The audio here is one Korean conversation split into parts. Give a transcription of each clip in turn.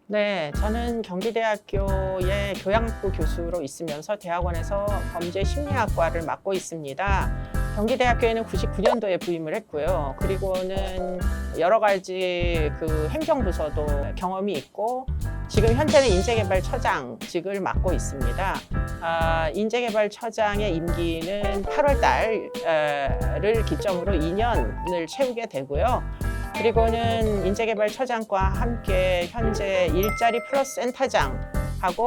네, 저는 경기대학교의 교양학부 교수로 있으면서 대학원에서 범죄심리학과를 맡고 있습니다. 경기대학교에는 99년도에 부임을 했고요. 그리고는 여러 가지 그 행정부서도 경험이 있고 지금 현재는 인재개발처장직을 맡고 있습니다. 인재개발처장의 임기는 8월 달을 기점으로 2년을 채우게 되고요. 그리고는 인재개발처장과 함께 현재 일자리 플러스 센터장하고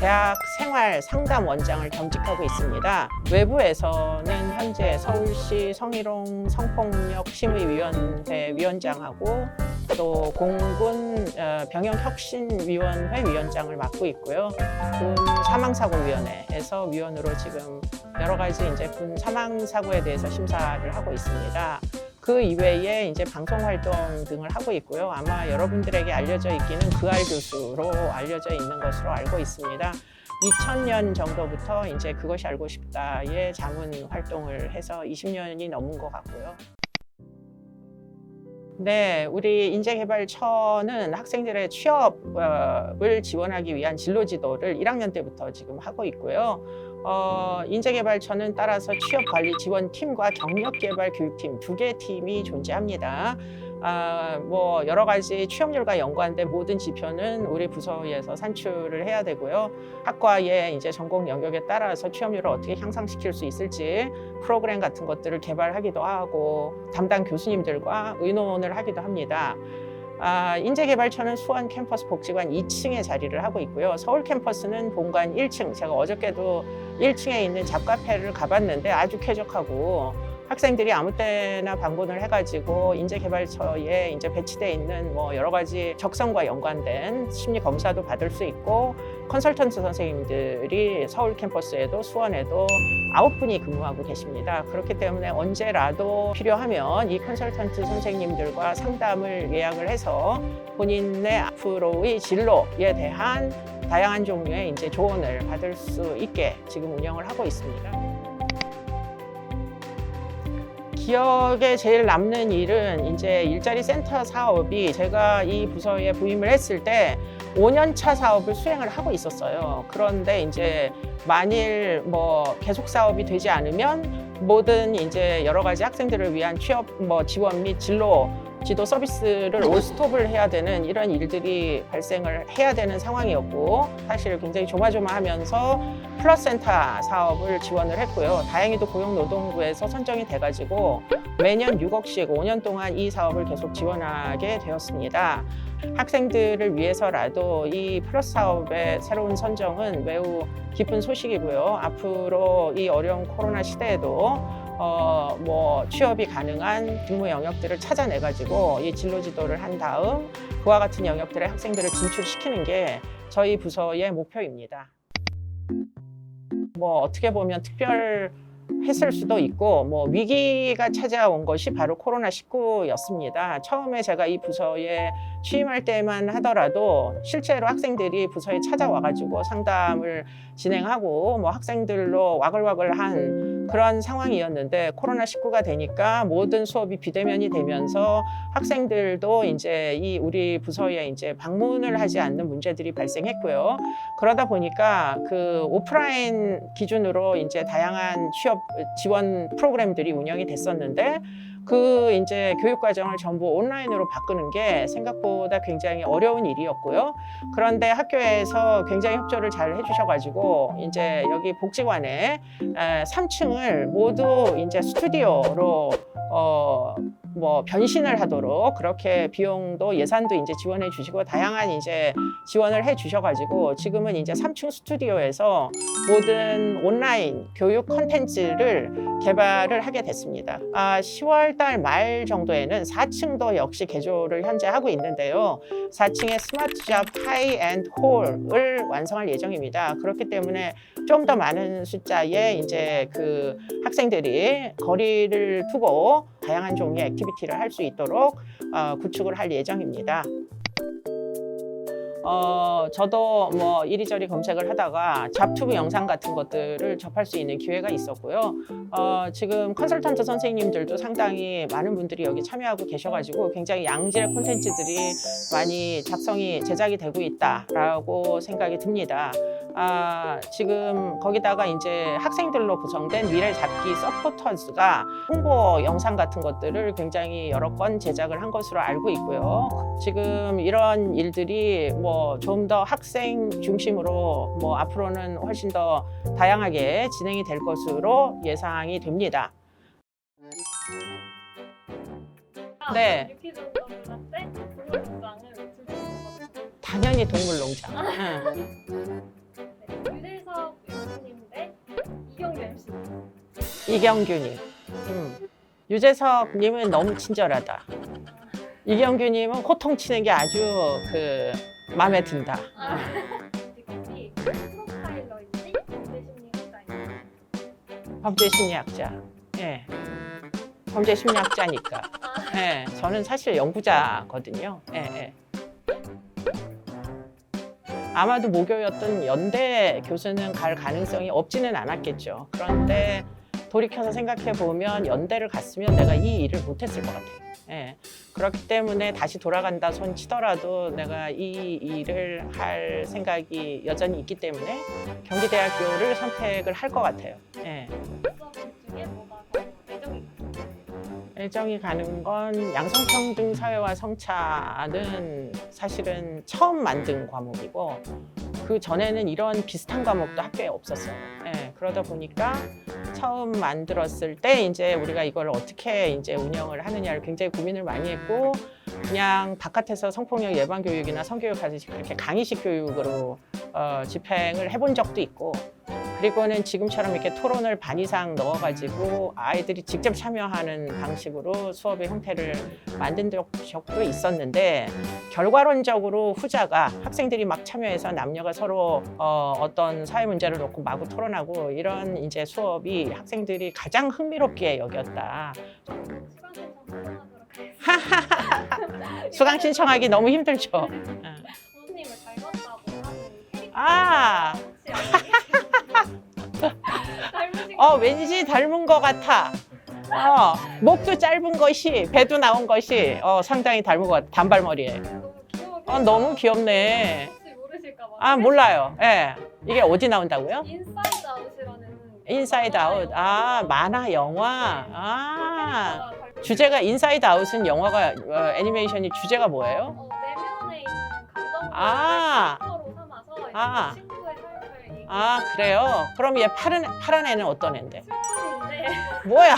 대학 생활 상담 원장을 겸직하고 있습니다. 외부에서는 현재 서울시 성희롱 성폭력 심의위원회 위원장하고 또 공군 병역혁신위원회 위원장을 맡고 있고요. 군 사망사고위원회에서 위원으로 지금 여러 가지 이제 군 사망사고에 대해서 심사를 하고 있습니다. 그 이외에 이제 방송 활동 등을 하고 있고요. 아마 여러분들에게 알려져 있기는 그알 교수로 알려져 있는 것으로 알고 있습니다. 2000년 정도부터 이제 그것이 알고 싶다의 자문 활동을 해서 20년이 넘은 것 같고요. 네, 우리 인재개발처는 학생들의 취업을 지원하기 위한 진로 지도를 1학년 때부터 지금 하고 있고요. 인재개발처는 따라서 취업관리지원팀과 경력개발교육팀 두 개 팀이 존재합니다. 뭐 여러 가지 취업률과 연관된 모든 지표는 우리 부서에서 산출을 해야 되고요. 학과의 이제 전공 영역에 따라서 취업률을 어떻게 향상시킬 수 있을지 프로그램 같은 것들을 개발하기도 하고 담당 교수님들과 의논을 하기도 합니다. 인재개발처는 수원 캠퍼스 복지관 2층에 자리를 하고 있고요. 서울 캠퍼스는 본관 1층, 제가 어저께도 1층에 있는 잡카페를 가봤는데 아주 쾌적하고 학생들이 아무 때나 방문을 해가지고 인재개발처에 이제 배치되어 있는 뭐 여러 가지 적성과 연관된 심리 검사도 받을 수 있고 컨설턴트 선생님들이 서울 캠퍼스에도 수원에도 9분이 근무하고 계십니다. 그렇기 때문에 언제라도 필요하면 이 컨설턴트 선생님들과 상담을 예약을 해서 본인의 앞으로의 진로에 대한 다양한 종류의 이제 조언을 받을 수 있게 지금 운영을 하고 있습니다. 기억에 제일 남는 일은 이제 일자리 센터 사업이 제가 이 부서에 부임을 했을 때 5년차 사업을 수행을 하고 있었어요. 그런데 이제 만일 뭐 계속 사업이 되지 않으면 모든 이제 여러 가지 학생들을 위한 취업 지원 및 진로 지도 서비스를 올스톱을 해야 되는 이런 일들이 발생을 해야 되는 상황이었고 사실 굉장히 조마조마하면서 플러스센터 사업을 지원을 했고요. 다행히도 고용노동부에서 선정이 돼가지고 매년 6억씩 5년 동안 이 사업을 계속 지원하게 되었습니다. 학생들을 위해서라도 이 플러스 사업의 새로운 선정은 매우 기쁜 소식이고요. 앞으로 이 어려운 코로나 시대에도 취업이 가능한 근무 영역들을 찾아내가지고 이 진로 지도를 한 다음 그와 같은 영역들의 학생들을 진출시키는 게 저희 부서의 목표입니다. 어떻게 보면 특별했을 수도 있고 위기가 찾아온 것이 바로 코로나19였습니다. 처음에 제가 이 부서에 취임할 때만 하더라도 실제로 학생들이 부서에 찾아와가지고 상담을 진행하고 학생들로 와글와글한 그런 상황이었는데 코로나19가 되니까 모든 수업이 비대면이 되면서 학생들도 이제 이 우리 부서에 이제 방문을 하지 않는 문제들이 발생했고요. 그러다 보니까 그 오프라인 기준으로 이제 다양한 취업 지원 프로그램들이 운영이 됐었는데 그 이제 교육 과정을 전부 온라인으로 바꾸는 게 생각보다 굉장히 어려운 일이었고요. 그런데 학교에서 굉장히 협조를 잘 해주셔가지고 이제 여기 복지관에 3층을 모두 이제 스튜디오로 변신을 하도록 그렇게 비용도 예산도 이제 지원해 주시고 다양한 이제 지원을 해 주셔가지고 지금은 이제 3층 스튜디오에서 모든 온라인 교육 컨텐츠를 개발을 하게 됐습니다. 10월 달 말 정도에는 4층도 역시 개조를 현재 하고 있는데요. 4층에 스마트 잡 하이엔드 홀을 완성할 예정입니다. 그렇기 때문에 좀 더 많은 숫자의 이제 그 학생들이 거리를 두고 다양한 종류의 액티비티를 할 수 있도록 구축을 할 예정입니다. 저도 뭐 이리저리 검색을 하다가 잡튜브 영상 같은 것들을 접할 수 있는 기회가 있었고요. 지금 컨설턴트 선생님들도 상당히 많은 분들이 여기 참여하고 계셔가지고 굉장히 양질의 콘텐츠들이 많이 제작이 되고 있다라고 생각이 듭니다. 지금 거기다가 이제 학생들로 구성된 미래 잡기 서포터즈가 홍보 영상 같은 것들을 굉장히 여러 건 제작을 한 것으로 알고 있고요. 지금 이런 일들이 뭐 좀 더 학생 중심으로 뭐 앞으로는 훨씬 더 다양하게 진행이 될 것으로 예상이 됩니다. 네. 유키즈원장 때 동물농장을 진행했거든요. 당연히 동물농장. 응. 유재석 교수님 대 이경규 MC. 이경규님. 유재석님은 너무 친절하다. 이경규님은 호통치는 게 아주 마음에 든다. 직업이 프로파일러인지 범죄심리학자인지. 범죄심리학자. 예. 범죄심리학자니까. 예. 저는 사실 연구자거든요. 예, 예. 아마도 모교였던 연대 교수는 갈 가능성이 없지는 않았겠죠. 그런데 돌이켜서 생각해 보면 연대를 갔으면 내가 이 일을 못했을 것 같아요. 예. 그렇기 때문에 다시 돌아간다 손 치더라도 내가 이 일을 할 생각이 여전히 있기 때문에 경기대학교를 선택을 할 것 같아요. 예. 수업 중에 뭐가 더 애정이 가요? 애정이 가는 건 양성평등 사회와 성차는 사실은 처음 만든 과목이고 그 전에는 이런 비슷한 과목도 학교에 없었어요. 예, 그러다 보니까 처음 만들었을 때 이제 우리가 이걸 어떻게 이제 운영을 하느냐를 굉장히 고민을 많이 했고 그냥 바깥에서 성폭력 예방 교육이나 성교육 하듯이 그렇게 강의식 교육으로 집행을 해본 적도 있고 그리고는 지금처럼 이렇게 토론을 반 이상 넣어가지고 아이들이 직접 참여하는 방식으로 수업의 형태를 만든 적도 있었는데 결과론적으로 후자가 학생들이 막 참여해서 남녀가 서로 어떤 사회 문제를 놓고 마구 토론하고 이런 이제 수업이 학생들이 가장 흥미롭게 여겼다. 수강 신청하기 너무 힘들죠. 교수님을 닮았다고 하는 캐릭터 아. 왠지 닮은 것 같아. 목도 짧은 것이, 배도 나온 것이 상당히 닮은 것 같아. 단발머리에. 너무 귀엽네. 혹시 모르실까 봐. 아, 몰라요. 예. 이게 어디 나온다고요? 인사이드 아웃이라는 인사이드 아웃. 아, 만화 영화. 아. 캐릭터가 닮은 주제가 인사이드 아웃은 영화가 애니메이션이 주제가 뭐예요? 내면에 있는 감정을 아. 캐릭터로 삼아서 이제 아. 친구의 삶을 얘기. 아, 그래요? 그럼 얘 파란 애는 어떤 애인데? 슬픔인데 뭐야?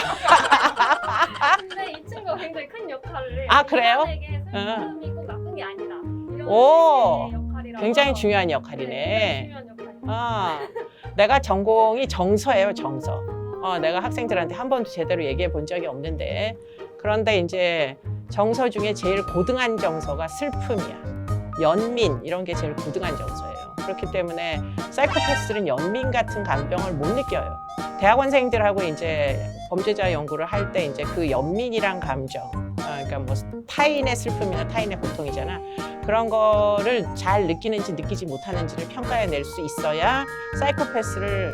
근데 이 친구가 굉장히 큰 역할을 해요. 아, 그래요? 인간에게 슬픔이 꼭 나쁜 게 아니다. 이런 오, 식의 역할이라서 굉장히 중요한 네, 역할이네. 굉장히 중요한 역할. 내가 전공이 정서예요, 정서. 내가 학생들한테 한 번도 제대로 얘기해 본 적이 없는데 그런데 이제 정서 중에 제일 고등한 정서가 슬픔이야. 연민 이런 게 제일 고등한 정서예요. 그렇기 때문에 사이코패스들은 연민 같은 감정을 못 느껴요. 대학원생들하고 이제 범죄자 연구를 할 때 이제 그 연민이란 감정, 그러니까 뭐 타인의 슬픔이나 타인의 고통이잖아. 그런 거를 잘 느끼는지 느끼지 못하는지를 평가해낼 수 있어야 사이코패스를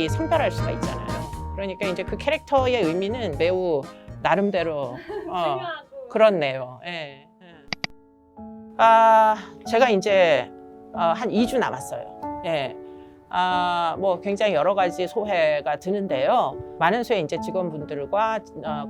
선별할 수가 있잖아요. 그러니까 이제 그 캐릭터의 의미는 매우 나름대로 중요하고 그렇네요. 예. 제가 이제 한 2주 남았어요. 예. 뭐 굉장히 여러 가지 소회가 드는데요. 많은 수의 이제 직원분들과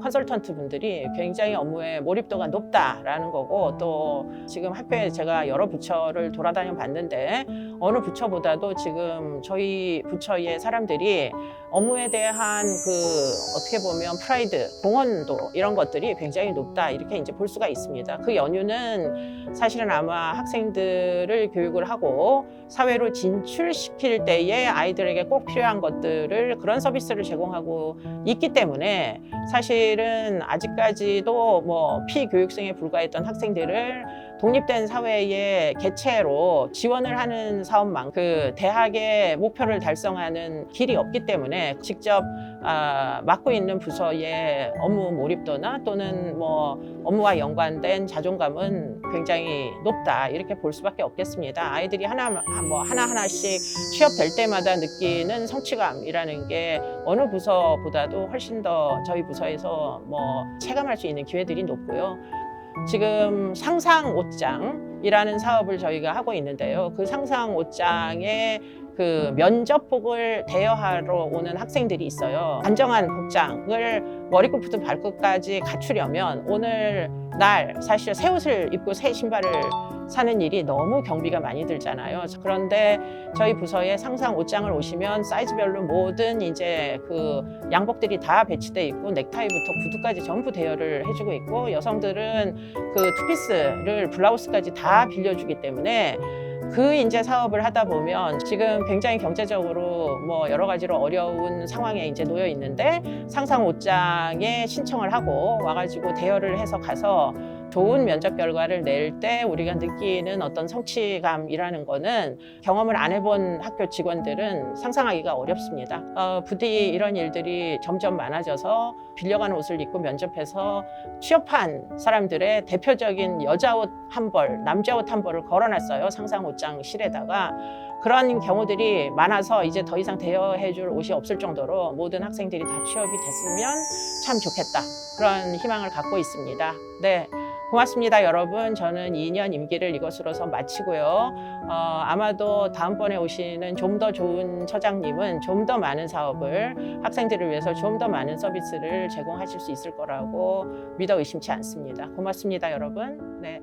컨설턴트 분들이 굉장히 업무에 몰입도가 높다라는 거고 또 지금 학교에 제가 여러 부처를 돌아다녀 봤는데 어느 부처보다도 지금 저희 부처의 사람들이 업무에 대한 어떻게 보면 프라이드, 공헌도 이런 것들이 굉장히 높다 이렇게 이제 볼 수가 있습니다. 그 연유는 사실은 아마 학생들을 교육을 하고 사회로 진출시킬 때에 아이들에게 꼭 필요한 것들을 그런 서비스를 제공하고 있기 때문에 사실은 아직까지도 뭐 피교육생에 불과했던 학생들을 독립된 사회의 개체로 지원을 하는 사업만 그 대학의 목표를 달성하는 길이 없기 때문에 직접 맡고 있는 부서의 업무 몰입도나 또는 뭐 업무와 연관된 자존감은 굉장히 높다 이렇게 볼 수밖에 없겠습니다. 아이들이 하나하나씩 취업될 때마다 느끼는 성취감이라는 게 어느 부서보다도 훨씬 더 저희 부서에서 뭐 체감할 수 있는 기회들이 높고요. 지금 상상 옷장이라는 사업을 저희가 하고 있는데요. 그 상상 옷장에 그 면접복을 대여하러 오는 학생들이 있어요. 안정한 복장을 머리끝부터 발끝까지 갖추려면 오늘 날 사실 새 옷을 입고 새 신발을 사는 일이 너무 경비가 많이 들잖아요. 그런데 저희 부서에 상상 옷장을 오시면 사이즈별로 모든 이제 그 양복들이 다 배치돼 있고 넥타이부터 구두까지 전부 대여를 해주고 있고 여성들은 그 투피스를 블라우스까지 다 빌려주기 때문에 그 이제 사업을 하다 보면 지금 굉장히 경제적으로 뭐 여러 가지로 어려운 상황에 이제 놓여 있는데 상상 옷장에 신청을 하고 와가지고 대여를 해서 가서 좋은 면접 결과를 낼 때 우리가 느끼는 어떤 성취감이라는 거는 경험을 안 해본 학교 직원들은 상상하기가 어렵습니다. 부디 이런 일들이 점점 많아져서 빌려간 옷을 입고 면접해서 취업한 사람들의 대표적인 여자 옷 한 벌, 남자 옷 한 벌을 걸어놨어요. 상상 옷장 실에다가. 그런 경우들이 많아서 이제 더 이상 대여해줄 옷이 없을 정도로 모든 학생들이 다 취업이 됐으면 참 좋겠다. 그런 희망을 갖고 있습니다. 네. 고맙습니다, 여러분. 저는 2년 임기를 이것으로서 마치고요. 아마도 다음번에 오시는 좀 더 좋은 처장님은 좀 더 많은 사업을 학생들을 위해서 좀 더 많은 서비스를 제공하실 수 있을 거라고 믿어 의심치 않습니다. 고맙습니다, 여러분. 네.